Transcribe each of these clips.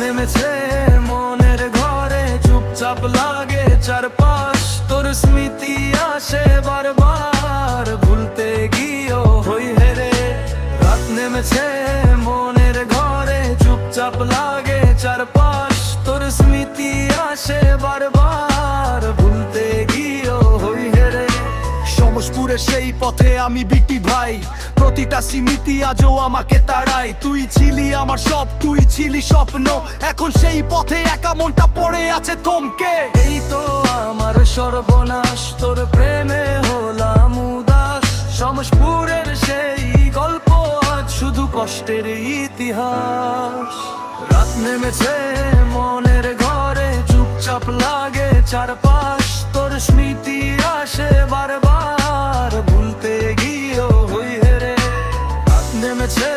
নেমেছে মনের ঘরে, চুপচাপ লাগে চারপাশ, তোর স্মৃতি আসে বারবার, ভুলতে গিয়েও হই হেরে। রাত নেমেছে মনের ঘরে, চুপচাপ লাগে চারপাশ, তোর স্মৃতি আসে বারবার, ভুলতে গিয়েও হই হেরে। সমসপুরের সেই পথে আমি বিটি ভাই, প্রতিটা স্মৃতি আজও আমাকে তাড়ায়। তুই ছিলি আমার সব, তুই ছিলি স্বপ্ন, এখন সেই পথে একা মনটা পড়ে আছে থমকে। এই তো আমার সর্বনাশ, তোর প্রেমে হলাম উদাস, সমসপুরের সেই গল্প আজ শুধু কষ্টের ইতিহাস। রাত নেমেছে মনের ঘরে, চুপচাপ লাগে চারপাশ, তোর স্মৃতি আসে বারবার, ভুলতে গিয়েও হই হেরে। রাত নেমেছে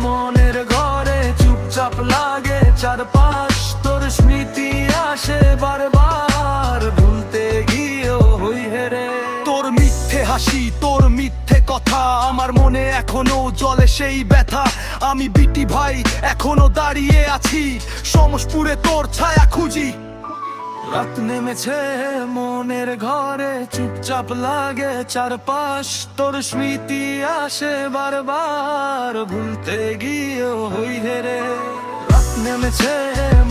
মনের ঘরে, চুপচাপ লাগে চারপাশ, তোর স্মৃতি আসে বারবার, ভুলতে গিয়েও হই হেরে। তোর মিথ্যে হাসি, তোর মিথ্যে কথা, আমার মনে এখনো জ্বলে সেই ব্যথা। আমি বিটি ভাই এখনো দাঁড়িয়ে আছি, সমসপুরে তোর ছায়া খুঁজি। রাত নেমেছে মনের ঘরে, চুপচাপ লাগে চারপাশ, তোর স্মৃতি আসে বারবার, ভুলতে গিয়েও হই হেরে। রাত নেমেছে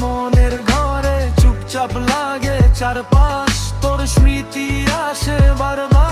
মনের ঘরে, চুপচাপ লাগে চারপাশ, তোর স্মৃতি আসে বারবার।